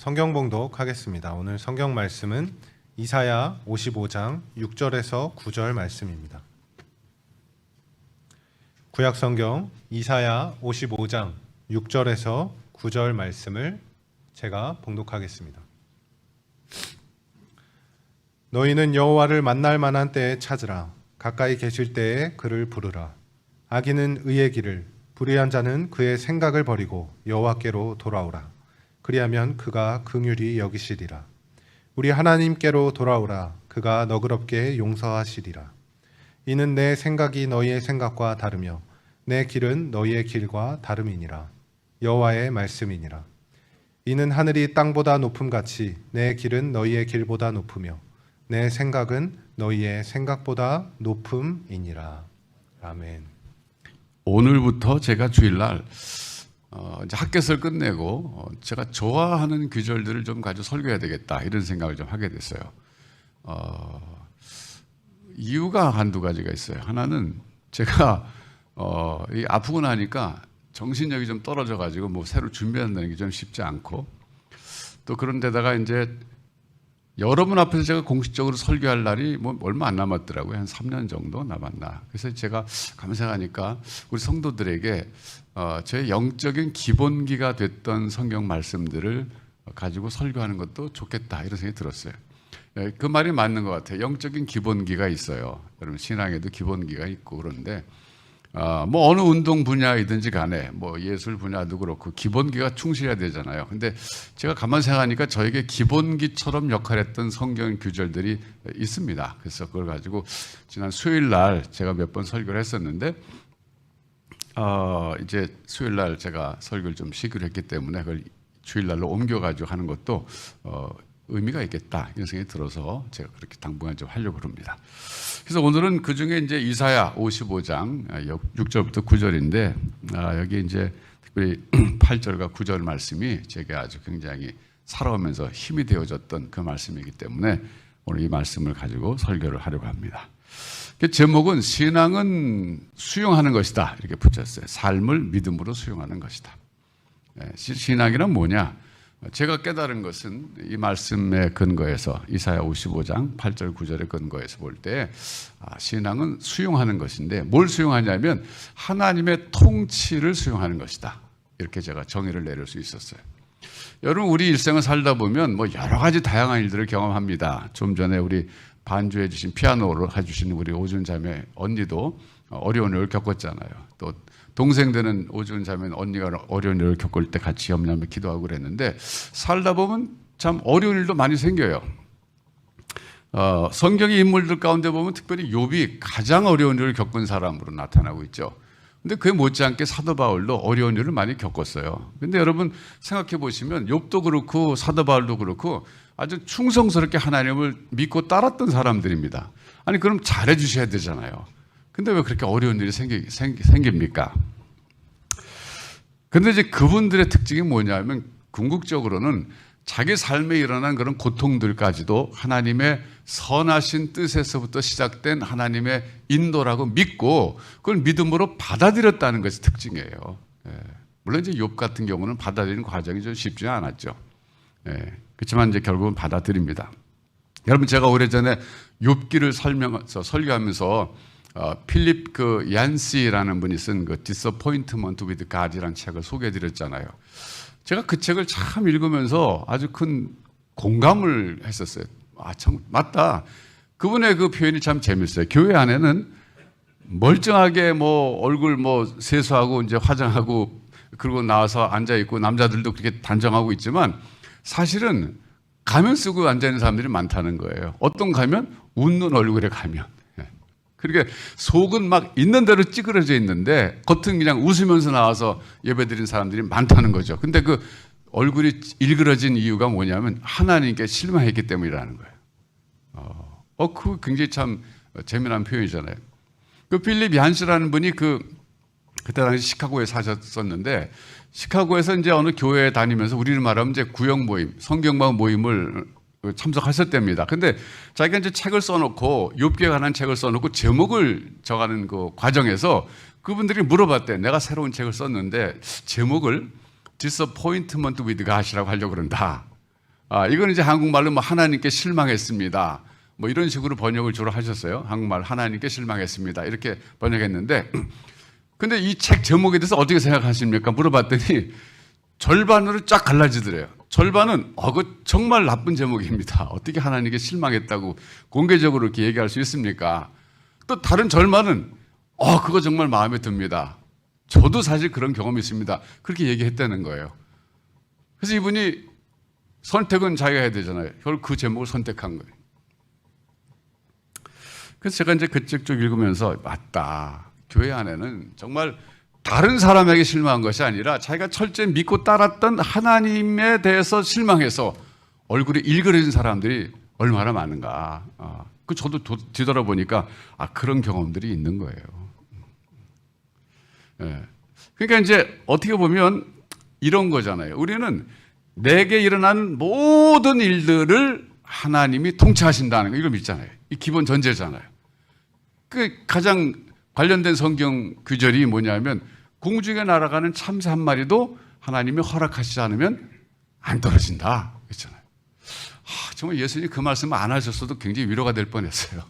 성경 봉독하겠습니다. 오늘 성경 말씀은 이사야 55장 6절에서 9절 말씀입니다. 구약 성경 이사야 55장 6절에서 9절 말씀을 제가 봉독하겠습니다. 너희는 여호와를 만날 만한 때에 찾으라. 가까이 계실 때에 그를 부르라. 악인은 의의 길을, 불의한 자는 그의 생각을 버리고 여호와께로 돌아오라. 그리하면 그가 긍휼히 여기시리라. 우리 하나님께로 돌아오라. 그가 너그럽게 용서하시리라. 이는 내 생각이 너희의 생각과 다르며 내 길은 너희의 길과 다름이니라. 여호와의 말씀이니라. 이는 하늘이 땅보다 높음같이 내 길은 너희의 길보다 높으며 내 생각은 너희의 생각보다 높음이니라. 아멘. 오늘부터 제가 주일날 이제 학교를 끝내고 제가 좋아하는 구절들을 좀 가지고 설교해야 되겠다 이런 생각을 좀 하게 됐어요. 이유가 한두 가지가 있어요. 하나는 제가 아프고 나니까 정신력이 좀 떨어져 가지고 뭐 새로 준비한다는 게 좀 쉽지 않고, 또 그런 데다가 이제 여러분 앞에서 제가 공식적으로 설교할 날이 뭐 얼마 안 남았더라고요. 한 3년 정도 남았나. 그래서 제가 감사하니까 우리 성도들에게 제 영적인 기본기가 됐던 성경 말씀들을 가지고 설교하는 것도 좋겠다 이런 생각이 들었어요. 그 말이 맞는 것 같아요. 영적인 기본기가 있어요. 여러분 신앙에도 기본기가 있고, 그런데 뭐 어느 운동 분야이든지 간에 뭐 예술 분야도 그렇고 기본기가 충실해야 되잖아요. 근데 제가 가만히 생각하니까 저에게 기본기처럼 역할했던 성경 구절들이 있습니다. 그래서 그걸 가지고 지난 수요일 날 제가 몇 번 설교를 했었는데 이제 수요일 날 제가 설교를 좀 쉬기로 했기 때문에 그걸 주일 날로 옮겨 가지고 하는 것도 의미가 있겠다 이런 생각이 들어서 제가 그렇게 당분간 좀 하려고 합니다. 그래서 오늘은 그 중에 이제 이사야 55장 6절부터 9절인데 여기 이제 특별히 8절과 9절 말씀이 제게 아주 굉장히 살아오면서 힘이 되어졌던 그 말씀이기 때문에 오늘 이 말씀을 가지고 설교를 하려고 합니다. 그 제목은 신앙은 수용하는 것이다 이렇게 붙였어요. 삶을 믿음으로 수용하는 것이다. 신앙이란 뭐냐? 제가 깨달은 것은 이 말씀에 근거해서 이사야 55장 8절 9절에 근거해서 볼 때 신앙은 수용하는 것인데, 뭘 수용하냐면 하나님의 통치를 수용하는 것이다. 이렇게 제가 정의를 내릴 수 있었어요. 여러분 우리 일생을 살다 보면 뭐 여러 가지 다양한 일들을 경험합니다. 좀 전에 우리 반주해 주신 피아노를 해주신 우리 오준 자매 언니도 어려운 일을 겪었잖아요. 또 동생들은 오준 자매 언니가 어려운 일을 겪을 때 같이 염려하며 기도하고 그랬는데, 살다 보면 참 어려운 일도 많이 생겨요. 성경의 인물들 가운데 보면 특별히 욥이 가장 어려운 일을 겪은 사람으로 나타나고 있죠. 근데 그에 못지않게 사도 바울도 어려운 일을 많이 겪었어요. 근데 여러분 생각해 보시면 욥도 그렇고 사도 바울도 그렇고 아주 충성스럽게 하나님을 믿고 따랐던 사람들입니다. 아니 그럼 잘해 주셔야 되잖아요. 근데 왜 그렇게 어려운 일이 생깁니까? 근데 이제 그분들의 특징이 뭐냐면 궁극적으로는 자기 삶에 일어난 그런 고통들까지도 하나님의 선하신 뜻에서부터 시작된 하나님의 인도라고 믿고 그걸 믿음으로 받아들였다는 것이 특징이에요. 물론 이제 욥 같은 경우는 받아들이는 과정이 좀 쉽지 않았죠. 그렇지만 이제 결국은 받아들입니다. 여러분 제가 오래전에 욥기를 설교하면서 필립 얀시라는 분이 쓴 그 Disappointment with God이라는 책을 소개해드렸잖아요. 제가 그 책을 참 읽으면서 아주 큰 공감을 했었어요. 참 맞다. 그분의 그 표현이 참 재밌어요. 교회 안에는 멀쩡하게 뭐 얼굴 뭐 세수하고 이제 화장하고 그러고 나와서 앉아 있고 남자들도 그렇게 단정하고 있지만 사실은 가면 쓰고 앉아 있는 사람들이 많다는 거예요. 어떤 가면? 웃는 얼굴의 가면. 그렇게 속은 막 있는 대로 찌그러져 있는데 겉은 그냥 웃으면서 나와서 예배드리는 사람들이 많다는 거죠. 근데 그 얼굴이 일그러진 이유가 뭐냐면 하나님께 실망했기 때문이라는 거예요. 그거 굉장히 참 재미난 표현이잖아요. 그 필립 얀스라는 분이 그때 당시 시카고에 사셨었는데, 시카고에서 이제 어느 교회에 다니면서 우리를 말하면 이제 구역 모임, 성경방 모임을 참석하셨답니다. 근데 자기가 이제 책을 써놓고 욥기에 관한 책을 써놓고 제목을 정하는 그 과정에서 그분들이 물어봤대. 내가 새로운 책을 썼는데 제목을 Disappointment with God이라고 하려고 그런다. 이건 이제 한국말로 뭐 하나님께 실망했습니다. 뭐 이런 식으로 번역을 주로 하셨어요. 한국말 하나님께 실망했습니다. 이렇게 번역했는데, 근데 이 책 제목에 대해서 어떻게 생각하십니까? 물어봤더니 절반으로 쫙 갈라지더래요. 절반은 그거 정말 나쁜 제목입니다. 어떻게 하나님께 실망했다고 공개적으로 이렇게 얘기할 수 있습니까? 또 다른 절반은 그거 정말 마음에 듭니다. 저도 사실 그런 경험이 있습니다. 그렇게 얘기했다는 거예요. 그래서 이분이 선택은 자기가 해야 되잖아요. 결국 그 제목을 선택한 거예요. 그래서 제가 이제 그 책 쭉 읽으면서 맞다. 교회 안에는 정말 다른 사람에게 실망한 것이 아니라 자기가 철저히 믿고 따랐던 하나님에 대해서 실망해서 얼굴이 일그러진 사람들이 얼마나 많은가. 저도 뒤돌아보니까 그런 경험들이 있는 거예요. 그러니까 이제 어떻게 보면 이런 거잖아요. 우리는 내게 일어난 모든 일들을 하나님이 통치하신다는 거, 이걸 믿잖아요. 이 기본 전제잖아요. 그 가장 관련된 성경 구절이 뭐냐면 궁중에 날아가는 참새 한 마리도 하나님이 허락하시지 않으면 안 떨어진다 그랬잖아요. 정말 예수님이 그 말씀을 안 하셨어도 굉장히 위로가 될 뻔했어요.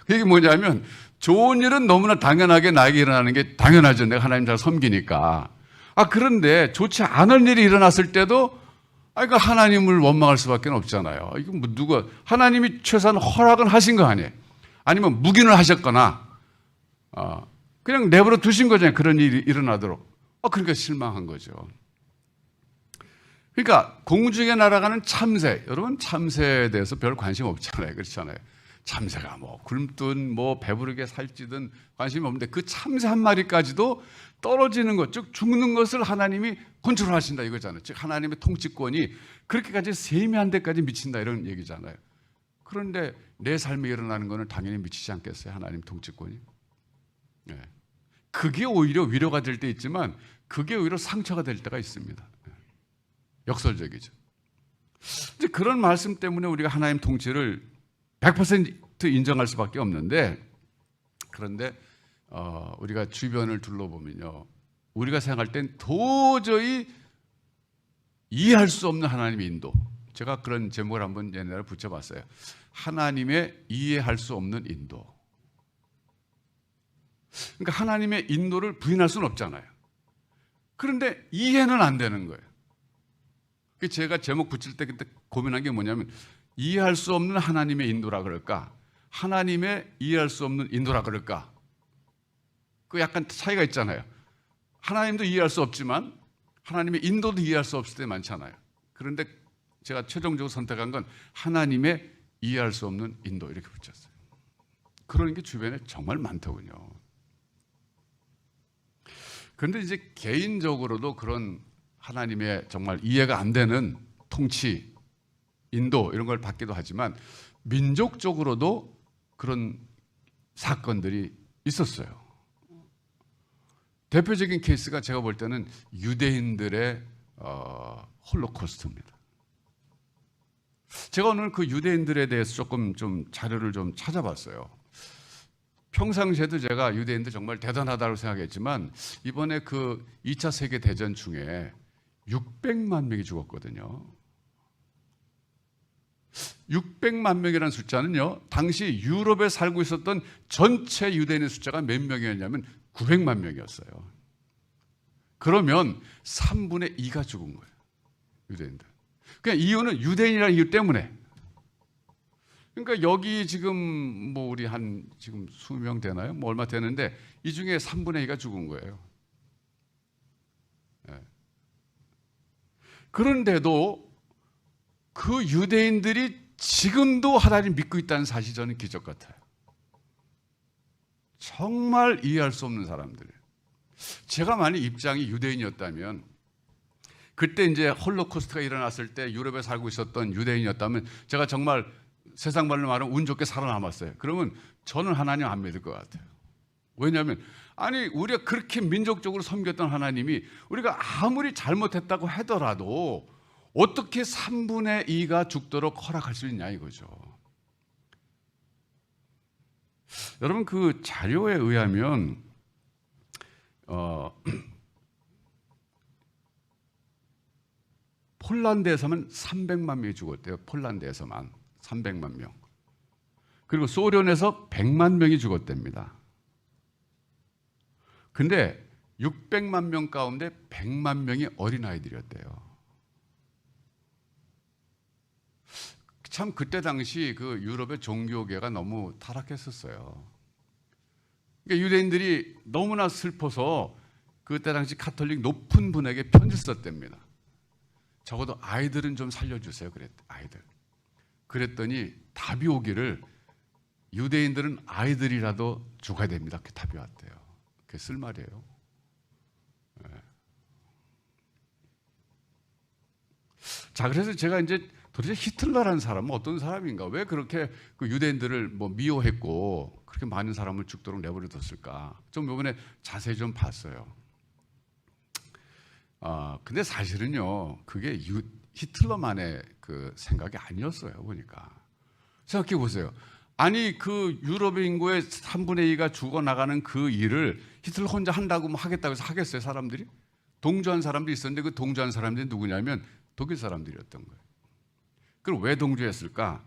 그게 뭐냐면 좋은 일은 너무나 당연하게 나에게 일어나는 게 당연하죠. 내가 하나님 잘 섬기니까. 그런데 좋지 않은 일이 일어났을 때도 그러니까 하나님을 원망할 수밖에 없잖아요. 이거 뭐 누가 하나님이 최소한 허락은 하신 거 아니에요? 아니면 묵인을 하셨거나 그냥 내버려 두신 거잖아요. 그런 일이 일어나도록. 그러니까 실망한 거죠. 그러니까 공중에 날아가는 참새, 여러분 참새에 대해서 별 관심 없잖아요. 그렇잖아요. 참새가 뭐 굶든 뭐 배부르게 살찌든 관심이 없는데 그 참새 한 마리까지도 떨어지는 것, 즉 죽는 것을 하나님이 컨트롤하신다 이거잖아요. 즉 하나님의 통치권이 그렇게까지 세미한 데까지 미친다 이런 얘기잖아요. 그런데 내 삶에 일어나는 것은 당연히 미치지 않겠어요. 하나님 통치권이. 그게 오히려 위로가 될 때 있지만 그게 오히려 상처가 될 때가 있습니다. 역설적이죠. 이제 그런 말씀 때문에 우리가 하나님 통치를 100% 인정할 수밖에 없는데, 그런데 우리가 주변을 둘러보면요, 우리가 생각할 땐 도저히 이해할 수 없는 하나님의 인도. 제가 그런 제목을 한번 옛날에 붙여봤어요. 하나님의 이해할 수 없는 인도. 그러니까 하나님의 인도를 부인할 수는 없잖아요. 그런데 이해는 안 되는 거예요. 제가 제목 붙일 때 그때 고민한 게 뭐냐면 이해할 수 없는 하나님의 인도라 그럴까? 하나님의 이해할 수 없는 인도라 그럴까? 그 약간 차이가 있잖아요. 하나님도 이해할 수 없지만 하나님의 인도도 이해할 수 없을 때 많잖아요. 그런데 제가 최종적으로 선택한 건 하나님의 이해할 수 없는 인도 이렇게 붙였어요. 그런 게 주변에 정말 많더군요. 그런데 이제 개인적으로도 그런 하나님의 정말 이해가 안 되는 통치, 인도 이런 걸 받기도 하지만 민족적으로도 그런 사건들이 있었어요. 대표적인 케이스가 제가 볼 때는 유대인들의 홀로코스트입니다. 제가 오늘 그 유대인들에 대해서 조금 좀 자료를 좀 찾아봤어요. 평상시에도 제가 유대인들 정말 대단하다고 생각했지만 이번에 그 2차 세계대전 중에 600만 명이 죽었거든요. 600만 명이라는 숫자는요, 당시 유럽에 살고 있었던 전체 유대인의 숫자가 몇 명이었냐면 900만 명이었어요. 그러면 3분의 2가 죽은 거예요. 유대인들. 그냥 이유는 유대인이라는 이유 때문에. 그러니까 여기 지금 뭐 우리 한 지금 수명 되나요? 뭐 얼마 되는데 이 중에 3분의 2가 죽은 거예요. 그런데도 그 유대인들이 지금도 하나님 믿고 있다는 사실이 저는 기적 같아요. 정말 이해할 수 없는 사람들이에요. 제가 만약 입장이 유대인이었다면, 그때 이제 홀로코스트가 일어났을 때 유럽에 살고 있었던 유대인이었다면 제가 정말 세상 말로 말하면 운 좋게 살아남았어요. 그러면 저는 하나님 안 믿을 것 같아요. 왜냐하면 아니 우리가 그렇게 민족적으로 섬겼던 하나님이 우리가 아무리 잘못했다고 하더라도 어떻게 3분의 2가 죽도록 허락할 수 있냐 이거죠. 여러분 그 자료에 의하면 폴란드에서만 300만 명이 죽었대요. 폴란드에서만 300만 명. 그리고 소련에서 100만 명이 죽었답니다. 근데 600만 명 가운데 100만 명이 어린아이들이었대요. 참 그때 당시 그 유럽의 종교계가 너무 타락했었어요. 그러니까 유대인들이 너무나 슬퍼서 그때 당시 카톨릭 높은 분에게 편지 썼답니다. 적어도 아이들은 좀 살려주세요. 아이들. 그랬더니 답이 오기를 유대인들은 아이들이라도 죽어야 됩니다. 그렇게 답이 왔대요. 그게 쓸말이에요. 네. 자, 그래서 제가 이제 도대체 히틀러라는 사람은 어떤 사람인가? 왜 그렇게 그 유대인들을 뭐 미워했고 그렇게 많은 사람을 죽도록 내버려뒀을까? 좀 이번에 자세히 좀 봤어요. 근데 사실은요, 그게 히틀러만의 그 생각이 아니었어요, 보니까. 생각해 보세요. 아니, 그 유럽의 인구의 3분의 2가 죽어나가는 그 일을 히틀러 혼자 한다고 뭐 하겠다고 해서 하겠어요, 사람들이? 동조한 사람들이 있었는데 그 동조한 사람들이 누구냐면 독일 사람들이었던 거예요. 그럼 왜 동조했을까?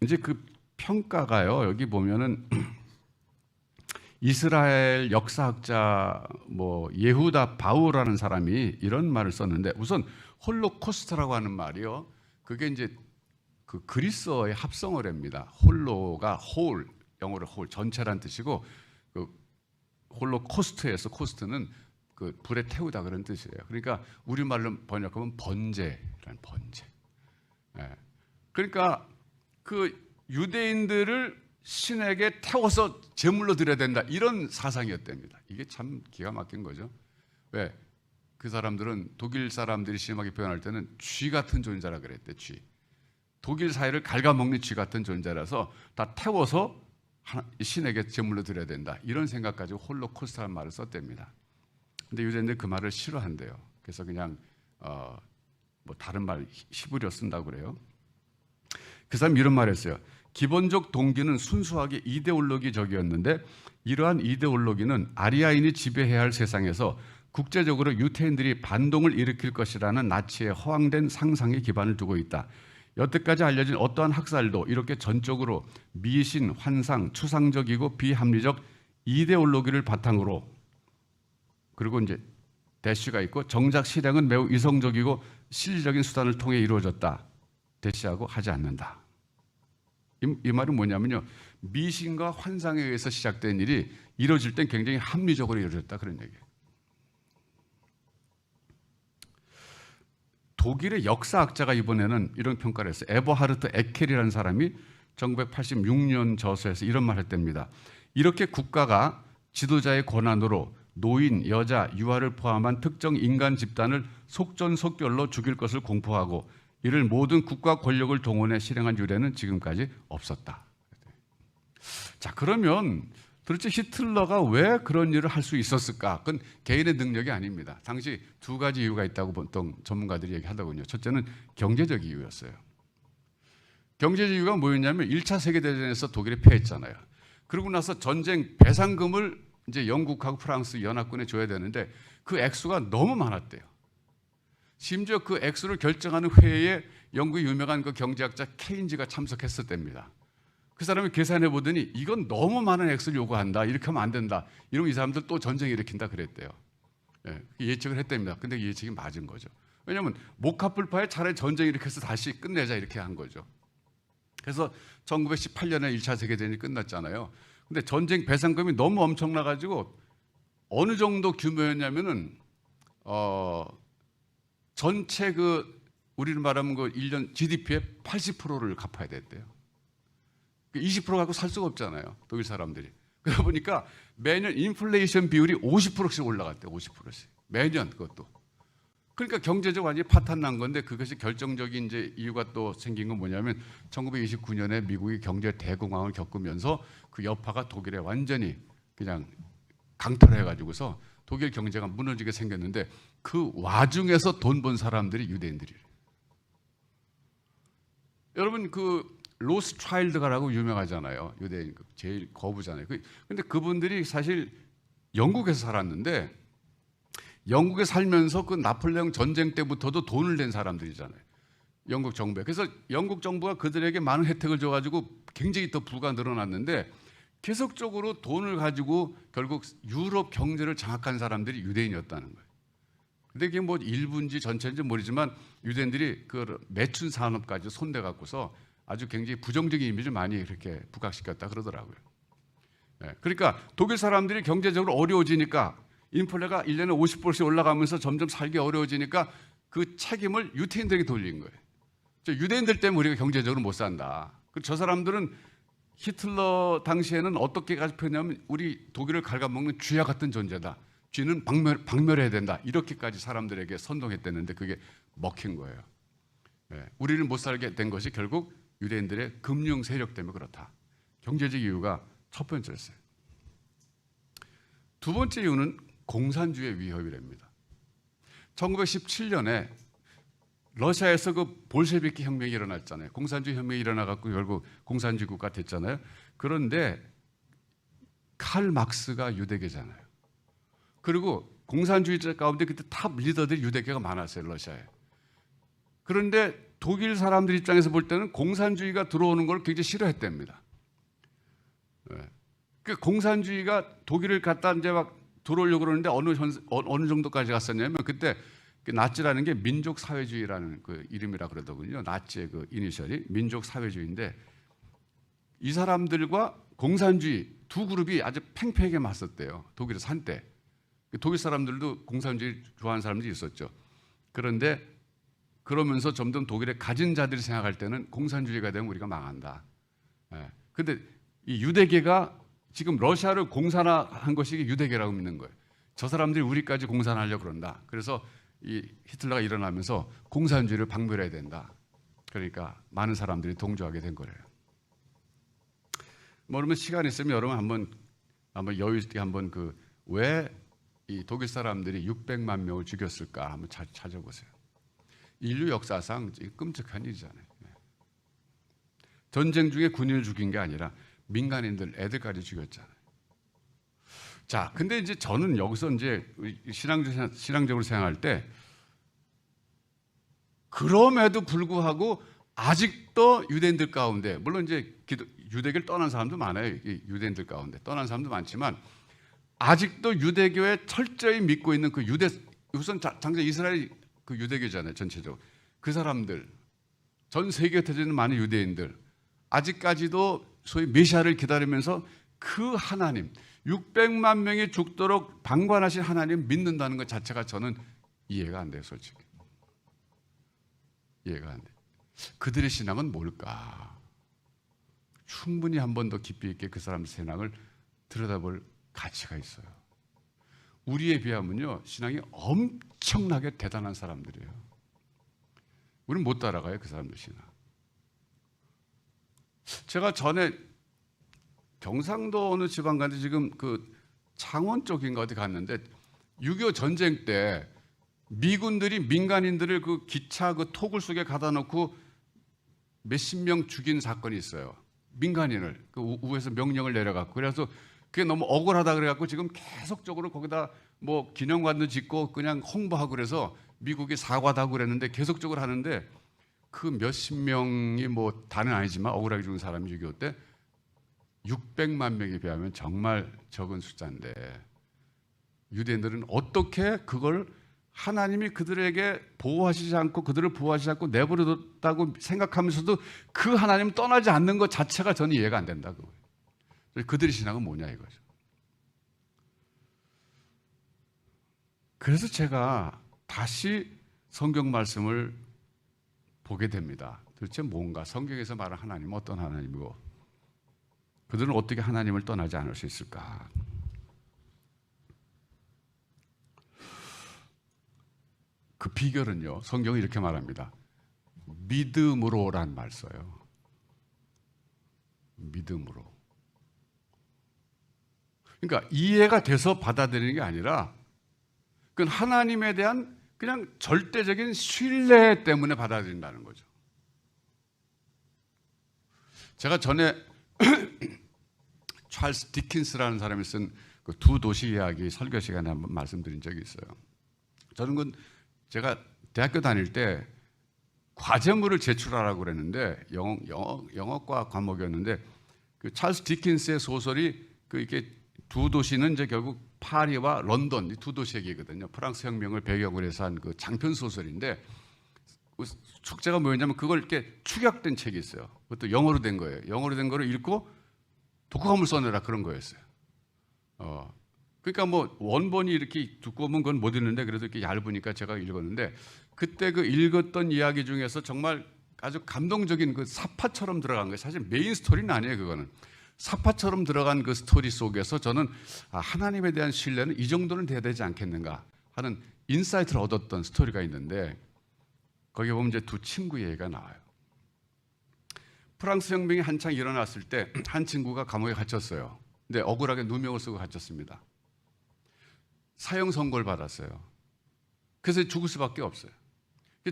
이제 그 평가가요, 여기 보면은 이스라엘 역사학자 뭐 예후다 바우라는 사람이 이런 말을 썼는데, 우선 홀로코스트라고 하는 말이요, 그게 이제 그 그리스어의 합성어랍니다. 홀로가 홀, 영어로 홀, 전체란 뜻이고, 그 홀로코스트에서 코스트는 그 불에 태우다 그런 뜻이에요. 그러니까 우리말로 번역하면 번제라는 번제. 예. 그러니까 그 유대인들을 신에게 태워서 제물로 드려야 된다, 이런 사상이었답니다. 이게 참 기가 막힌 거죠. 왜? 그 사람들은 독일 사람들이 심하게 표현할 때는 쥐 같은 존재라 그랬대. 쥐. 독일 사회를 갉아먹는 쥐 같은 존재라서 다 태워서 신에게 제물로 드려야 된다, 이런 생각 가지고 홀로코스트라는 말을 썼답니다. 근데 유대인들 그 말을 싫어한대요. 그래서 그냥 뭐 다른 말 히브리어 쓴다고 그래요. 그 사람이 이런 말을 했어요. 기본적 동기는 순수하게 이데올로기적이었는데 이러한 이데올로기는 아리아인이 지배해야 할 세상에서 국제적으로 유태인들이 반동을 일으킬 것이라는 나치의 허황된 상상에 기반을 두고 있다. 여태까지 알려진 어떠한 학살도 이렇게 전적으로 미신, 환상, 추상적이고 비합리적 이데올로기를 바탕으로, 그리고 이제 대시가 있고, 정작 실행은 매우 이성적이고 실리적인 수단을 통해 이루어졌다, 대시하고 하지 않는다. 이 말은 뭐냐면요, 미신과 환상에 의해서 시작된 일이 이루어질 땐 굉장히 합리적으로 이루어졌다, 그런 얘기예요. 독일의 역사학자가 이번에는 이런 평가를 했어요. 에버하르트 에켈이라는 사람이 1986년 저서에서 이런 말을 했답니다. 이렇게 국가가 지도자의 권한으로 노인, 여자, 유아를 포함한 특정 인간 집단을 속전속결로 죽일 것을 공포하고 이를 모든 국가 권력을 동원해 실행한 유래는 지금까지 없었다. 자, 그러면 도대체 히틀러가 왜 그런 일을 할 수 있었을까? 그건 개인의 능력이 아닙니다. 당시 두 가지 이유가 있다고 보통 전문가들이 얘기하더군요. 첫째는 경제적 이유였어요. 경제적 이유가 뭐였냐면 1차 세계대전에서 독일이 패했잖아요. 그러고 나서 전쟁 배상금을 이제 영국하고 프랑스 연합군에 줘야 되는데 그 액수가 너무 많았대요. 심지어 그 액수를 결정하는 회의에 영국의 유명한 그 경제학자 케인즈가 참석했었답니다. 그 사람이 계산해 보더니 이건 너무 많은 액수를 요구한다, 이렇게 하면 안 된다, 이러면 이 사람들 또 전쟁 일으킨다 그랬대요. 예, 예측을 했답니다. 근데 이 예측이 맞은 거죠. 왜냐하면 못 갚을 바에 차라리 전쟁 일으켜서 다시 끝내자, 이렇게 한 거죠. 그래서 1918년에 1차 세계대전이 끝났잖아요. 근데 전쟁 배상금이 너무 엄청나가지고 어느 정도 규모였냐면은 전체 그 우리를 말하면 그 1년 GDP의 80%를 갚아야 됐대요. 20% 갖고 살 수가 없잖아요, 독일 사람들이. 그러다 보니까 매년 인플레이션 비율이 50%씩 올라갔대요. 50%씩 매년. 그것도. 그러니까 경제적 완전히 파탄 난 건데, 그것이 결정적인 이제 이유가 또 생긴 건 뭐냐면 1929년에 미국이 경제 대공황을 겪으면서 그 여파가 독일에 완전히 그냥 강탈을 해가지고서 독일 경제가 무너지게 생겼는데, 그 와중에서 돈 번 사람들이 유대인들이래요. 여러분, 그 로스트라일드가라고 유명하잖아요. 유대인 제일 거부잖아요. 근데 그분들이 사실 영국에서 살았는데 영국에 살면서 그 나폴레옹 전쟁 때부터도 돈을 낸 사람들이잖아요. 영국 정부에. 그래서 영국 정부가 그들에게 많은 혜택을 줘가지고 굉장히 더 부가 늘어났는데 계속적으로 돈을 가지고 결국 유럽 경제를 장악한 사람들이 유대인이었다는 거예요. 근데 그게 뭐 일부인지 전체인지 모르지만 유대인들이 그 매춘 산업까지 손대 갖고서 아주 굉장히 부정적인 이미지를 많이 이렇게 부각시켰다 그러더라고요. 그러니까 독일 사람들이 경제적으로 어려워지니까 인플레가 1년에 50%씩 올라가면서 점점 살기 어려워지니까 그 책임을 유태인들에게 돌린 거예요. 유대인들 때문에 우리가 경제적으로 못 산다. 저 사람들은 히틀러 당시에는 어떻게 가르쳤냐면 우리 독일을 갉아먹는 쥐와 같은 존재다. 쥐는 박멸해야 된다. 이렇게까지 사람들에게 선동했댔는데 그게 먹힌 거예요. 우리는 못 살게 된 것이 결국 유대인들의 금융 세력 때문에 그렇다. 경제적 이유가 첫 번째였어요. 두 번째 이유는 공산주의의 위협이랍니다. 1917년에 러시아에서 그 볼셰비키 혁명이 일어났잖아요. 공산주의 혁명이 일어나갖고 결국 공산주의 국가 됐잖아요. 그런데 칼 막스가 유대계잖아요. 그리고 공산주의자 가운데 그때 탑 리더들이 유대계가 많았어요, 러시아에. 그런데 독일 사람들 입장에서 볼 때는 공산주의가 들어오는 걸 굉장히 싫어했답니다. 그 공산주의가 독일을 갖다 이제 막 들어오려고 그러는데 어느 정도까지 갔었냐면 그때 그 나치라는 게 민족 사회주의라는 그 이름이라 그러더군요. 나치의 그 이니셜이 민족 사회주의인데 이 사람들과 공산주의 두 그룹이 아주 팽팽하게 맞섰대요. 독일에서 한때. 독일 사람들도 공산주의 좋아하는 사람들이 있었죠. 그런데 그러면서 점점 독일의 가진 자들이 생각할 때는 공산주의가 되면 우리가 망한다. 근데 이 유대계가 지금 러시아를 공산화한 것이 유대계라고 믿는 거예요. 저 사람들이 우리까지 공산하려고 그런다. 그래서 이 히틀러가 일어나면서 공산주의를 박멸해야 된다. 그러니까 많은 사람들이 동조하게 된 거예요. 뭐 그러면 시간 있으면 여러분 한번 여유 있게 한번 그 왜 이 독일 사람들이 600만 명을 죽였을까 한번 찾아보세요. 인류 역사상 끔찍한 일이잖아요. 전쟁 중에 군인을 죽인 게 아니라 민간인들, 애들까지 죽였잖아요. 자, 근데 이제 저는 여기서 이제 신앙적으로 생각할 때 그럼에도 불구하고 아직도 유대인들 가운데 물론 이제 유대교를 떠난 사람도 많아요. 유대인들 가운데 떠난 사람도 많지만 아직도 유대교에 철저히 믿고 있는 그 우선 당장 이스라엘 그 유대교잖아요. 전체적으로 그 사람들 전 세계에 터져 있는 많은 유대인들 아직까지도 소위 메시아를 기다리면서 그 하나님 600만 명이 죽도록 방관하신 하나님 믿는다는 것 자체가 저는 이해가 안 돼요. 솔직히 이해가 안 돼요. 그들의 신앙은 뭘까? 충분히 한 번 더 깊이 있게 그 사람의 신앙을 들여다볼 가치가 있어요. 우리에 비하면요 신앙이 엄청나게 대단한 사람들이에요. 우리는 못 따라가요 그 사람들 신앙. 제가 전에 경상도 어느 지방 갔는데 지금 그 창원 쪽인가 어디 갔는데 6.25 전쟁 때 미군들이 민간인들을 그 기차 그 토굴 속에 가다 놓고 몇십 명 죽인 사건이 있어요. 민간인을 그 우에서 명령을 내려갖고 그래서 그게 너무 억울하다 그래갖고 지금 계속적으로 거기다 뭐 기념관도 짓고 그냥 홍보하고 그래서 미국이 사과도 하고 그랬는데 계속적으로 하는데 그 몇십 명이 뭐 다는 아니지만 억울하게 죽은 사람이 6.25 때 600만 명에 비하면 정말 적은 숫자인데 유대인들은 어떻게 그걸 하나님이 그들에게 보호하시지 않고 그들을 보호하시지 않고 내버려뒀다고 생각하면서도 그 하나님 떠나지 않는 것 자체가 저는 이해가 안 된다고. 그들의 신앙은 뭐냐 이거죠. 그래서 제가 다시 성경 말씀을 보게 됩니다. 도대체 뭔가 성경에서 말하는 하나님은 어떤 하나님이고 그들은 어떻게 하나님을 떠나지 않을 수 있을까? 그 비결은요. 성경이 이렇게 말합니다. 믿음으로란 말 써요. 믿음으로. 그러니까 이해가 돼서 받아들이는 게 아니라 그건 하나님에 대한 그냥 절대적인 신뢰 때문에 받아들인다는 거죠. 제가 전에 찰스 디킨스라는 사람이 쓴 그 두 도시 이야기 설교 시간에 한번 말씀드린 적이 있어요. 저는 제가 대학교 다닐 때 과제물을 제출하라고 그랬는데 영어과 과목이었는데 그 찰스 디킨스의 소설이 이렇게 두 도시는 이제 결국 파리와 런던 이 두 도시 얘기거든요. 프랑스 혁명을 배경으로 해서 한 그 장편 소설인데 숙제가 뭐였냐면 그걸 이렇게 축약된 책이 있어요. 그것도 영어로 된 거예요. 영어로 된 거를 읽고 독후감을 써내라 그런 거였어요. 그러니까 뭐 원본이 이렇게 두꺼우면 그건 못 읽는데 그래도 이렇게 얇으니까 제가 읽었는데 그때 그 읽었던 이야기 중에서 정말 아주 감동적인 그 사파처럼 들어간 거예요. 사실 메인 스토리는 아니에요. 그거는 사파처럼 들어간 그 스토리 속에서 저는 하나님에 대한 신뢰는 이 정도는 돼야 되지 않겠는가 하는 인사이트를 얻었던 스토리가 있는데 거기에 보면 이제 두 친구 얘기가 나와요. 프랑스 혁명이 한창 일어났을 때 한 친구가 감옥에 갇혔어요. 근데 억울하게 누명을 쓰고 갇혔습니다. 사형 선고를 받았어요. 그래서 죽을 수밖에 없어요.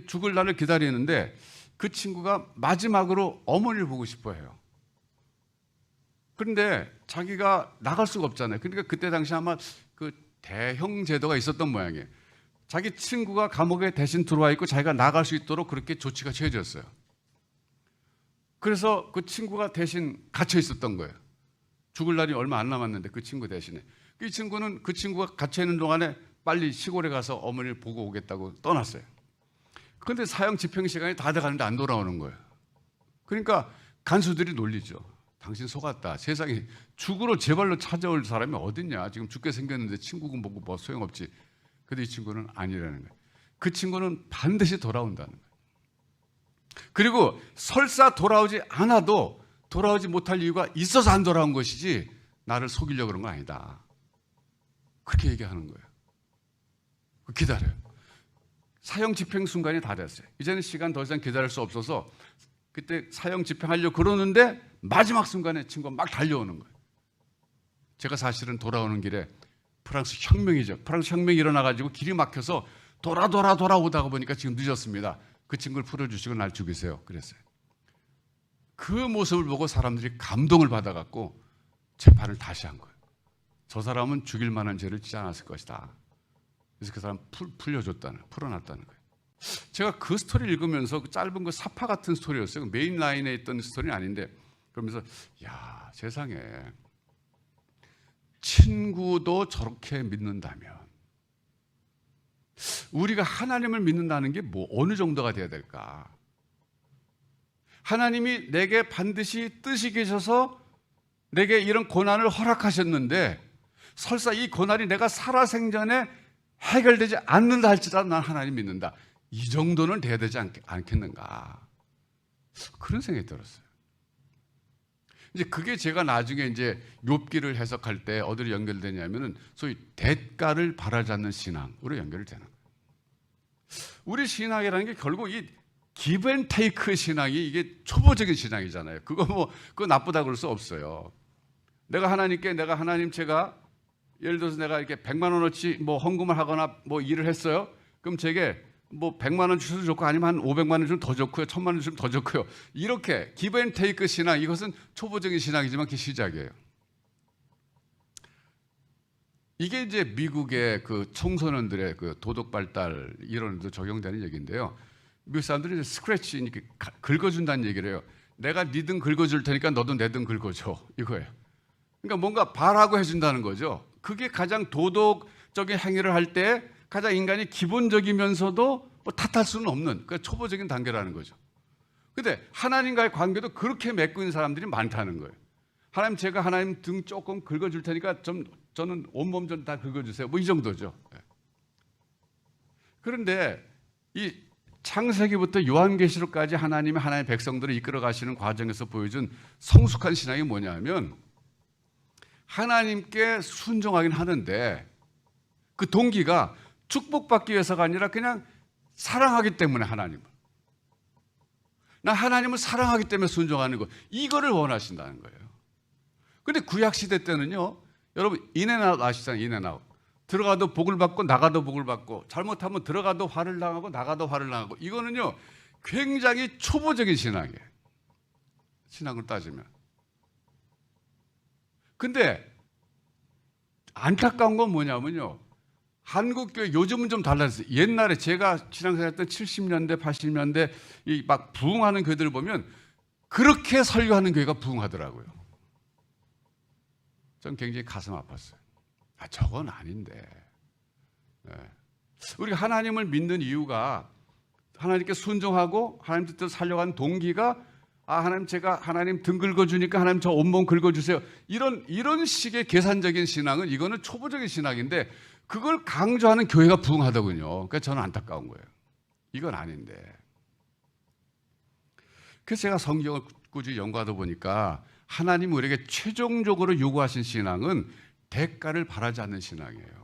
죽을 날을 기다리는데 그 친구가 마지막으로 어머니를 보고 싶어 해요. 그런데 자기가 나갈 수가 없잖아요. 그러니까 그때 당시 아마 그 대형 제도가 있었던 모양이에요. 자기 친구가 감옥에 대신 들어와 있고 자기가 나갈 수 있도록 그렇게 조치가 취해졌어요. 그래서 그 친구가 대신 갇혀 있었던 거예요. 죽을 날이 얼마 안 남았는데 그 친구 대신에. 이 친구는 그 친구가 갇혀 있는 동안에 빨리 시골에 가서 어머니를 보고 오겠다고 떠났어요. 그런데 사형 집행 시간이 다 돼가는데 안 돌아오는 거예요. 그러니까 간수들이 놀리죠. 당신 속았다. 세상에 죽으러 제 발로 찾아올 사람이 어딨냐. 지금 죽게 생겼는데 친구가 보고 뭐 소용없지. 근데 이 친구는 아니라는 거예요. 그 친구는 반드시 돌아온다는 거예요. 그리고 설사 돌아오지 않아도 돌아오지 못할 이유가 있어서 안 돌아온 것이지 나를 속이려고 그런 거 아니다. 그렇게 얘기하는 거예요. 기다려요. 사형 집행 순간이 다 됐어요. 이제는 시간 더 이상 기다릴 수 없어서 그때 사형 집행하려고 그러는데 마지막 순간에 친구가 막 달려오는 거예요. 제가 사실은 돌아오는 길에 프랑스 혁명이죠. 프랑스 혁명이 일어나가지고 길이 막혀서 돌아오다가 보니까 지금 늦었습니다. 그 친구를 풀어주시고 날 죽이세요. 그랬어요. 그 모습을 보고 사람들이 감동을 받아갖고 재판을 다시 한 거예요. 저 사람은 죽일 만한 죄를 지지 않았을 것이다. 그래서 그 사람 풀어놨다는 거예요. 제가 그 스토리를 읽으면서 그 짧은 그 사파 같은 스토리였어요. 메인 라인에 있던 스토리는 아닌데 그러면서 야 세상에 친구도 저렇게 믿는다면 우리가 하나님을 믿는다는 게 뭐 어느 정도가 돼야 될까? 하나님이 내게 반드시 뜻이 계셔서 내게 이런 고난을 허락하셨는데 설사 이 고난이 내가 살아생전에 해결되지 않는다 할지라도 난 하나님 믿는다. 이 정도는 돼야 되지 않겠는가? 그런 생각이 들었어요. 이제 그게 제가 나중에 이제 욥기를 해석할 때 어디로 연결되냐면은 소위 대가를 바라지 않는 신앙으로 연결이 되는 거예요. 우리 신앙이라는 게 결국 이 give and take 신앙이 이게 초보적인 신앙이잖아요. 그거 나쁘다 그럴 수 없어요. 내가 하나님 제가 예를 들어서 내가 이렇게 100만 원어치 뭐 헌금을 하거나 뭐 일을 했어요. 그럼 제게 뭐 100만 원 주셔도 좋고 아니면 한 500만 원 주면 더 좋고요. 1000만 원 주면 더 좋고요. 이렇게 give and take 신앙 이것은 초보적인 신앙이지만 그게 시작이에요. 이게 이제 미국의 그 청소년들의 그 도덕 발달 이론에도 적용되는 얘기인데요. 미국 사람들이 이제 스크래치 이렇게 긁어준다는 얘기를 해요. 내가 네 등 긁어줄 테니까 너도 내 등 긁어줘 이거예요. 그러니까 뭔가 바라고 해준다는 거죠. 그게 가장 도덕적인 행위를 할 때 가장 인간이 기본적이면서도 뭐 탓할 수는 없는 그 초보적인 단계라는 거죠. 근데 하나님과의 관계도 그렇게 맺고 있는 사람들이 많다는 거예요. 하나님 제가 하나님 등 조금 긁어줄 테니까 저는 온몸 좀 다 긁어주세요. 뭐 이 정도죠. 그런데 이 창세기부터 요한계시록까지 하나님이 하나님의 백성들을 이끌어 가시는 과정에서 보여준 성숙한 신앙이 뭐냐면 하나님께 순종하긴 하는데 그 동기가 축복받기 위해서가 아니라 그냥 사랑하기 때문에 하나님을. 나 하나님을 사랑하기 때문에 순종하는 거. 이거를 원하신다는 거예요. 근데 구약 시대 때는요. 여러분 인앤아웃 아시잖아요. 인앤아웃. 들어가도 복을 받고 나가도 복을 받고 잘못하면 들어가도 화를 당하고 나가도 화를 당하고 이거는요. 굉장히 초보적인 신앙이에요. 신앙을 따지면. 근데 안타까운 건 뭐냐면요. 한국교회 요즘은 좀 달라졌어요. 옛날에 제가 신앙생활했던 70년대, 80년대 이 막 부흥하는 교회들을 보면 그렇게 설교하는 교회가 부흥하더라고요. 전 굉장히 가슴 아팠어요. 아, 저건 아닌데. 네. 우리가 하나님을 믿는 이유가 하나님께 순종하고 하나님 뜻대로 살려가는 동기가 하나님 제가 하나님 등 긁어주니까 하나님 저 온몸 긁어주세요. 이런 식의 계산적인 신앙은 이거는 초보적인 신앙인데 그걸 강조하는 교회가 부흥하더군요. 그러니까 저는 안타까운 거예요. 이건 아닌데. 그래서 제가 성경을 꾸준히 연구하다 보니까 하나님 우리에게 최종적으로 요구하신 신앙은 대가를 바라지 않는 신앙이에요.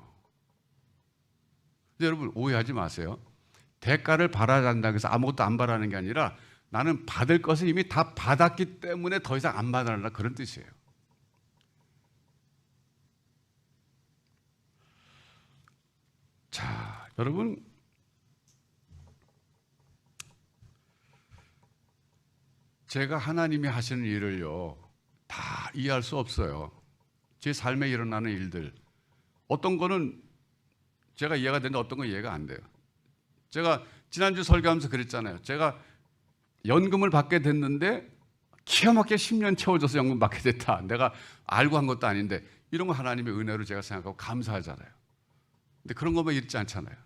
근데 여러분 오해하지 마세요. 대가를 바라지 않는다고 해서 아무것도 안 바라는 게 아니라 나는 받을 것을 이미 다 받았기 때문에 더 이상 안 받아라 그런 뜻이에요. 자, 여러분 제가 하나님이 하시는 일을요 다 이해할 수 없어요. 제 삶에 일어나는 일들 어떤 거는 제가 이해가 되는데 어떤 건 이해가 안 돼요. 제가 지난주 설교하면서 그랬잖아요. 제가 연금을 받게 됐는데 기가 막히게 10년 채워줘서 연금 받게 됐다. 내가 알고 한 것도 아닌데 이런 거 하나님의 은혜로 제가 생각하고 감사하잖아요. 근데 그런 것만 있지 않잖아요.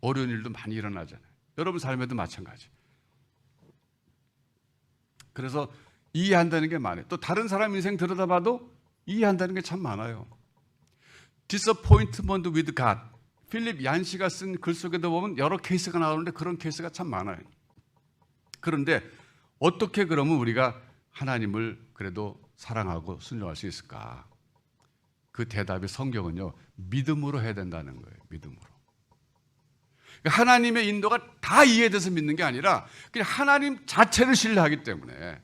어려운 일도 많이 일어나잖아요. 여러분 삶에도 마찬가지. 그래서 이해한다는 게 많아요. 또 다른 사람 인생 들여다봐도 이해한다는 게 참 많아요. Disappointment with God. 필립 얀시가 쓴 글 속에도 보면 여러 케이스가 나오는데 그런 케이스가 참 많아요. 그런데 어떻게 그러면 우리가 하나님을 그래도 사랑하고 순종할 수 있을까? 그 대답이 성경은요 믿음으로 해야 된다는 거예요. 믿음으로. 그러니까 하나님의 인도가 다 이해돼서 믿는 게 아니라 그냥 하나님 자체를 신뢰하기 때문에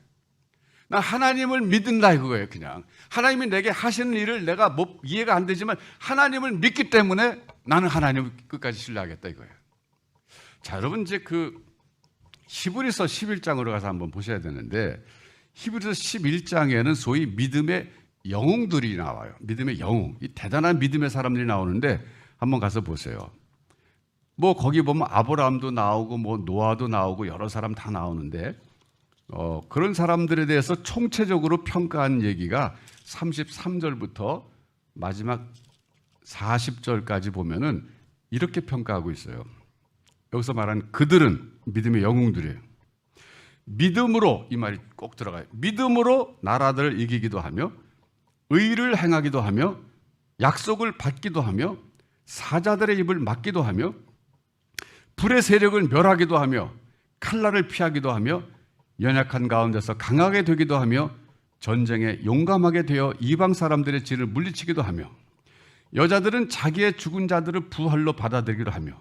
난 하나님을 믿는다 이거예요. 그냥 하나님이 내게 하시는 일을 내가 이해가 안 되지만 하나님을 믿기 때문에 나는 하나님을 끝까지 신뢰하겠다 이거예요. 자, 여러분 이제 그 히브리서 11장으로 가서 한번 보셔야 되는데 히브리서 11장에는 소위 믿음의 영웅들이 나와요. 믿음의 영웅, 이 대단한 믿음의 사람들이 나오는데 한번 가서 보세요. 뭐 거기 보면 아브라함도 나오고 뭐 노아도 나오고 여러 사람 다 나오는데 그런 사람들에 대해서 총체적으로 평가한 얘기가 33절부터 마지막 40절까지 보면은 이렇게 평가하고 있어요. 여기서 말하는 그들은 믿음의 영웅들이에요. 믿음으로 이 말이 꼭 들어가요. 믿음으로 나라들을 이기기도 하며 의를 행하기도 하며 약속을 받기도 하며 사자들의 입을 막기도 하며 불의 세력을 멸하기도 하며 칼날을 피하기도 하며 연약한 가운데서 강하게 되기도 하며 전쟁에 용감하게 되어 이방 사람들의 진을 물리치기도 하며 여자들은 자기의 죽은 자들을 부활로 받아들이기도 하며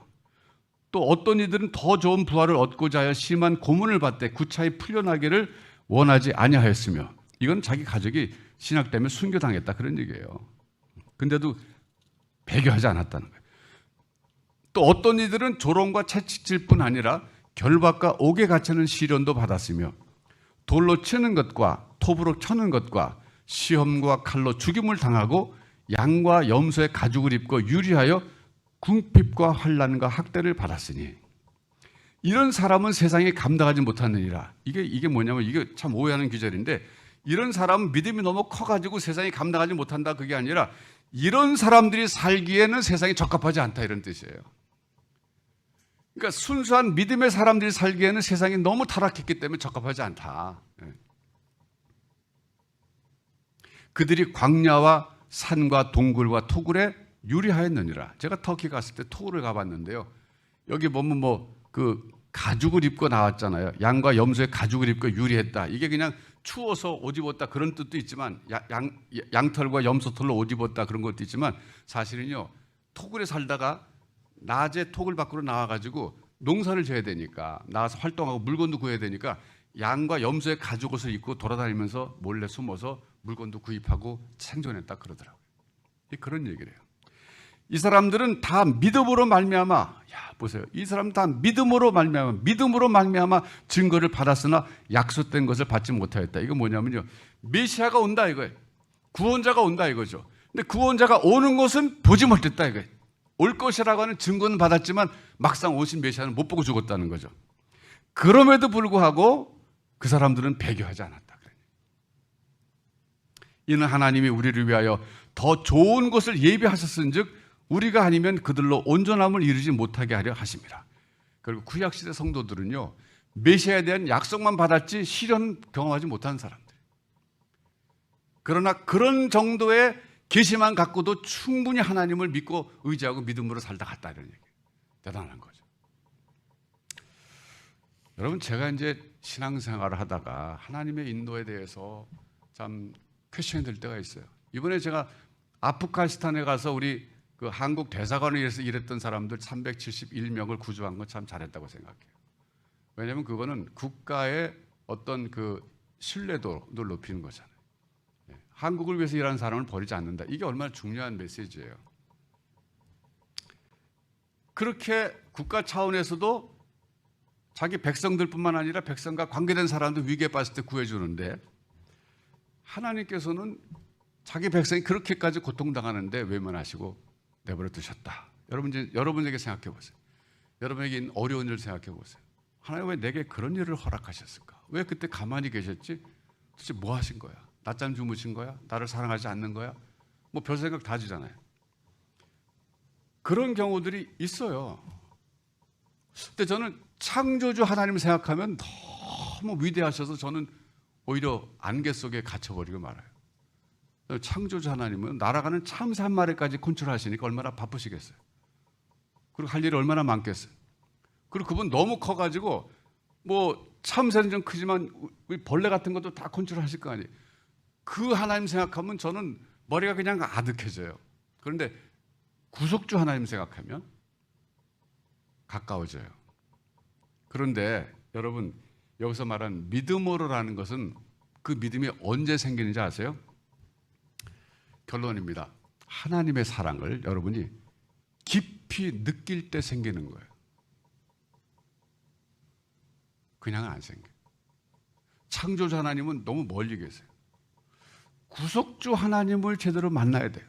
또 어떤 이들은 더 좋은 부활을 얻고자 하여 심한 고문을 받되 구차히 풀려나기를 원하지 아니하였으며 이건 자기 가족이 신학 때문에 순교당했다 그런 얘기예요. 근데도 배교하지 않았다는 거예요. 또 어떤 이들은 조롱과 채찍질 뿐 아니라 결박과 옥에 갇히는 시련도 받았으며 돌로 치는 것과 톱으로 쳐는 것과 시험과 칼로 죽임을 당하고 양과 염소의 가죽을 입고 유리하여 궁핍과 환난과 학대를 받았으니 이런 사람은 세상에 감당하지 못하느니라. 이게 뭐냐면 이게 참 오해하는 기절인데 이런 사람은 믿음이 너무 커가지고 세상에 감당하지 못한다 그게 아니라 이런 사람들이 살기에는 세상이 적합하지 않다 이런 뜻이에요. 그러니까 순수한 믿음의 사람들이 살기에는 세상이 너무 타락했기 때문에 적합하지 않다. 그들이 광야와 산과 동굴과 토굴에 유리하였느니라. 제가 터키 갔을 때 토굴을 가봤는데요. 여기 보면 뭐 그 가죽을 입고 나왔잖아요. 양과 염소의 가죽을 입고 유리했다. 이게 그냥 추워서 옷 입었다 그런 뜻도 있지만 양털과 염소털로 옷 입었다 그런 것도 있지만 사실은요. 토굴에 살다가 낮에 토굴 밖으로 나와가지고 농사를 져야 되니까 나와서 활동하고 물건도 구해야 되니까 양과 염소의 가죽 옷을 입고 돌아다니면서 몰래 숨어서 물건도 구입하고 생존했다 그러더라고요. 그런 얘기를 해요. 이 사람들은 다 믿음으로 말미암아, 야 보세요. 이 사람 다 믿음으로 말미암아 증거를 받았으나 약속된 것을 받지 못하였다. 이거 뭐냐면요, 메시아가 온다 이거예요. 구원자가 온다 이거죠. 근데 구원자가 오는 것은 보지 못했다 이거예요. 올 것이라고 하는 증거는 받았지만 막상 오신 메시아는 못 보고 죽었다는 거죠. 그럼에도 불구하고 그 사람들은 배교하지 않았다. 이는 하나님이 우리를 위하여 더 좋은 것을 예비하셨은즉 우리가 아니면 그들로 온전함을 이루지 못하게 하려 하심이라. 그리고 구약시대 성도들은요, 메시아에 대한 약속만 받았지 실현 경험하지 못한 사람들. 그러나 그런 정도의 계시만 갖고도 충분히 하나님을 믿고 의지하고 믿음으로 살다 갔다, 이런 얘기예요. 대단한 거죠. 여러분, 제가 이제 신앙생활을 하다가 하나님의 인도에 대해서 참 퀘스천이 될 때가 있어요. 이번에 제가 아프가니스탄에 가서 우리 그 한국 대사관에서 일했던 사람들 371명을 구조한 건 참 잘했다고 생각해요. 왜냐하면 그거는 국가의 어떤 그 신뢰도를 높이는 거잖아요. 한국을 위해서 일하는 사람을 버리지 않는다. 이게 얼마나 중요한 메시지예요. 그렇게 국가 차원에서도 자기 백성들뿐만 아니라 백성과 관계된 사람도 위기에 빠질 때 구해주는데, 하나님께서는 자기 백성이 그렇게까지 고통당하는데 외면하시고 내버려 두셨다. 여러분에게 생각해 보세요. 여러분에게 있는 어려운 일을 생각해 보세요. 하나님 왜 내게 그런 일을 허락하셨을까? 왜 그때 가만히 계셨지? 도대체 뭐 하신 거야? 낮잠 주무신 거야? 나를 사랑하지 않는 거야? 뭐 별 생각 다 주잖아요. 그런 경우들이 있어요. 근데 저는 창조주 하나님을 생각하면 너무 위대하셔서 저는 오히려 안개 속에 갇혀버리고 말아요. 창조주 하나님은 날아가는 참새 한 마리까지 컨트롤하시니까 얼마나 바쁘시겠어요. 그리고 할 일이 얼마나 많겠어요. 그리고 그분 너무 커가지고 뭐 참새는 좀 크지만 벌레 같은 것도 다 컨트롤하실 거 아니에요. 그 하나님 생각하면 저는 머리가 그냥 아득해져요. 그런데 구속주 하나님 생각하면 가까워져요. 그런데 여러분, 여기서 말한 믿음으로라는 것은 그 믿음이 언제 생기는지 아세요? 결론입니다. 하나님의 사랑을 여러분이 깊이 느낄 때 생기는 거예요. 그냥은 안 생겨요. 창조주 하나님은 너무 멀리 계세요. 구속주 하나님을 제대로 만나야 돼요.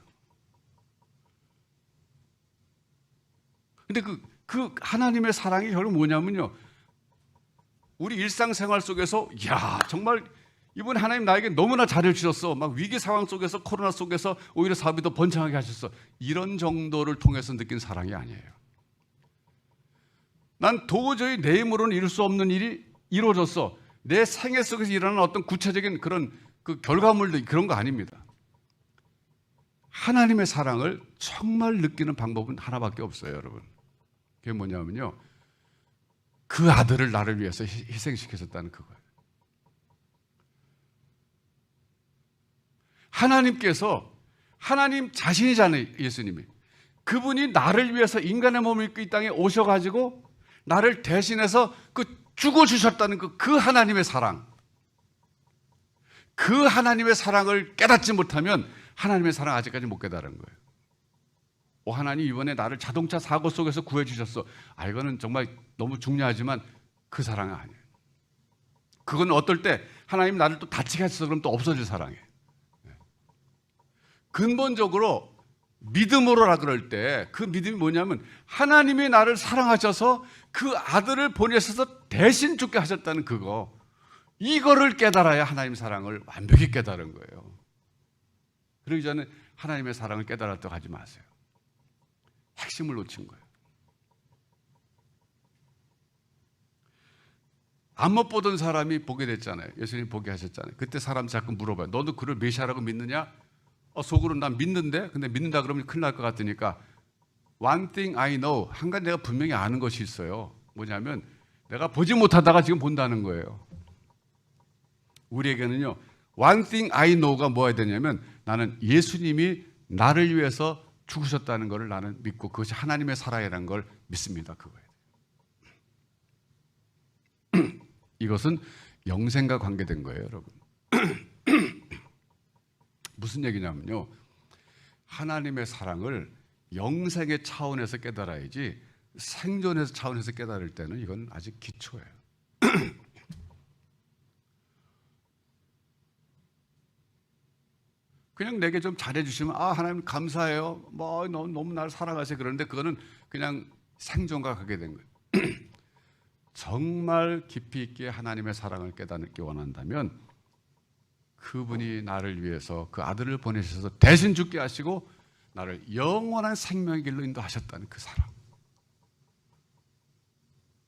근데 그 하나님의 사랑이 결국 뭐냐면요, 우리 일상생활 속에서 정말 이번에 하나님 나에게 너무나 잘해주셨어. 막 위기 상황 속에서, 코로나 속에서 오히려 사업이 더 번창하게 하셨어. 이런 정도를 통해서 느낀 사랑이 아니에요. 난 도저히 내 힘으로는 이룰 수 없는 일이 이루어졌어. 내 생애 속에서 일어나는 어떤 구체적인 그런 그 결과물들, 그런 거 아닙니다. 하나님의 사랑을 정말 느끼는 방법은 하나밖에 없어요, 여러분. 그게 뭐냐면요, 그 아들을 나를 위해서 희생시키셨다는 그거예요. 하나님께서, 하나님 자신이잖아요, 예수님이. 그분이 나를 위해서 인간의 몸을 입고 이 땅에 오셔가지고 나를 대신해서 죽어주셨다는 그 하나님의 사랑. 그 하나님의 사랑을 깨닫지 못하면 하나님의 사랑 아직까지 못 깨달은 거예요. 하나님 이번에 나를 자동차 사고 속에서 구해주셨어. 이거는 정말 너무 중요하지만 그 사랑은 아니에요. 그건 어떨 때 하나님 나를 또 다치게 하셔서 그럼 또 없어질 사랑이에요. 근본적으로 믿음으로라 그럴 때 그 믿음이 뭐냐면 하나님이 나를 사랑하셔서 그 아들을 보내셔서 대신 죽게 하셨다는 그거, 이거를 깨달아야 하나님 사랑을 완벽히 깨달은 거예요. 그러기 전에 하나님의 사랑을 깨달았다고 하지 마세요. 핵심을 놓친 거예요. 안 못 보던 사람이 보게 됐잖아요. 예수님 보게 하셨잖아요. 그때 사람 자꾸 물어봐요. 너도 그를 메시아라고 믿느냐? 속으로 난 믿는데, 근데 믿는다 그러면 큰일 날 것 같으니까 One thing I know, 한 가지 내가 분명히 아는 것이 있어요. 뭐냐면 내가 보지 못하다가 지금 본다는 거예요. 우리에게는요, One thing I know가 뭐야 되냐면 나는 예수님이 나를 위해서 죽으셨다는 것을 나는 믿고 그것이 하나님의 사랑이라는 걸 믿습니다. 그거예요. 이것은 영생과 관계된 거예요, 여러분. 무슨 얘기냐면요, 하나님의 사랑을 영생의 차원에서 깨달아야지 생존에서 차원에서 깨달을 때는 이건 아직 기초예요. 그냥 내게 좀 잘해주시면 아 하나님 감사해요. 뭐 너무 나를 사랑하세요. 그러는데 그거는 그냥 생존각하게 된 거예요. 정말 깊이 있게 하나님의 사랑을 깨닫기 원한다면 그분이 나를 위해서 그 아들을 보내셔서 대신 죽게 하시고 나를 영원한 생명의 길로 인도하셨다는 그 사랑.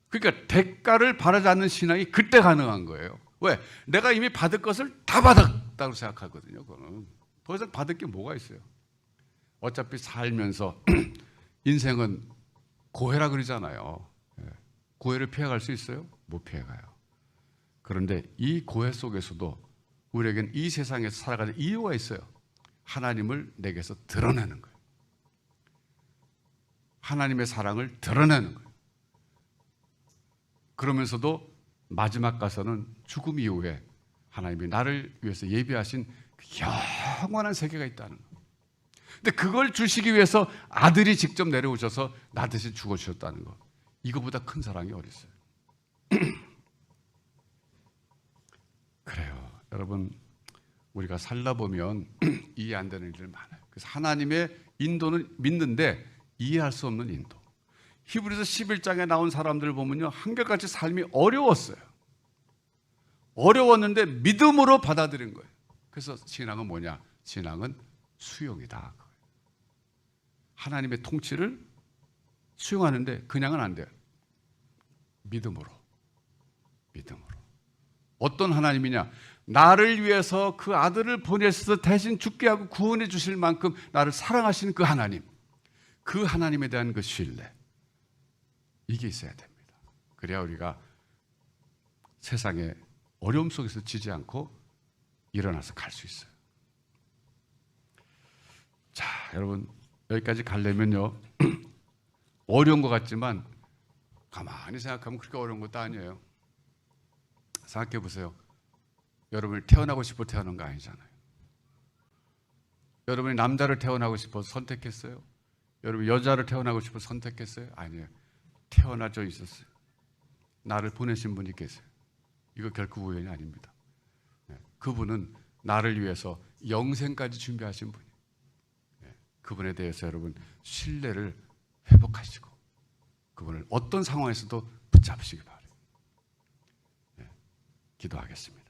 그러니까 대가를 바라지 않는 신앙이 그때 가능한 거예요. 왜? 내가 이미 받을 것을 다 받았다고 생각하거든요. 그거는 더 이상 받을 게 뭐가 있어요? 어차피 살면서 인생은 고해라 그러잖아요. 고해를 피해갈 수 있어요? 못 피해가요. 그런데 이 고해 속에서도 우리에겐 이 세상에서 살아가는 이유가 있어요. 하나님을 내게서 드러내는 거예요. 하나님의 사랑을 드러내는 거예요. 그러면서도 마지막 가서는 죽음 이후에 하나님이 나를 위해서 예비하신 그 영원한 세계가 있다는 거예요. 근데 그걸 주시기 위해서 아들이 직접 내려오셔서 나 대신 죽어주셨다는 거. 이거보다 큰 사랑이 어디 있어요? 그래요. 여러분, 우리가 살다 보면 이해 안 되는 일들 많아요. 그래서 하나님의 인도는 믿는데 이해할 수 없는 인도. 히브리서 11장에 나온 사람들을 보면요, 한결같이 삶이 어려웠어요. 어려웠는데 믿음으로 받아들인 거예요. 그래서 신앙은 뭐냐? 신앙은 수용이다. 하나님의 통치를 수용하는데 그냥은 안 돼요. 믿음으로. 어떤 하나님이냐? 나를 위해서 그 아들을 보내셔서 대신 죽게 하고 구원해 주실 만큼 나를 사랑하시는 그 하나님. 그 하나님에 대한 그 신뢰. 이게 있어야 됩니다. 그래야 우리가 세상의 어려움 속에서 지지 않고 일어나서 갈 수 있어요. 자, 여러분 여기까지 가려면요 어려운 것 같지만 가만히 생각하면 그렇게 어려운 것도 아니에요. 생각해 보세요. 여러분이 태어나고 싶어 태어난 거 아니잖아요. 여러분이 남자를 태어나고 싶어서 선택했어요? 여러분이 여자를 태어나고 싶어서 선택했어요? 아니에요. 태어나져 있었어요. 나를 보내신 분이 계세요. 이거 결코 우연이 아닙니다. 그분은 나를 위해서 영생까지 준비하신 분이에요. 그분에 대해서 여러분 신뢰를 회복하시고 그분을 어떤 상황에서도 붙잡으시기 바랍니다. 기도하겠습니다.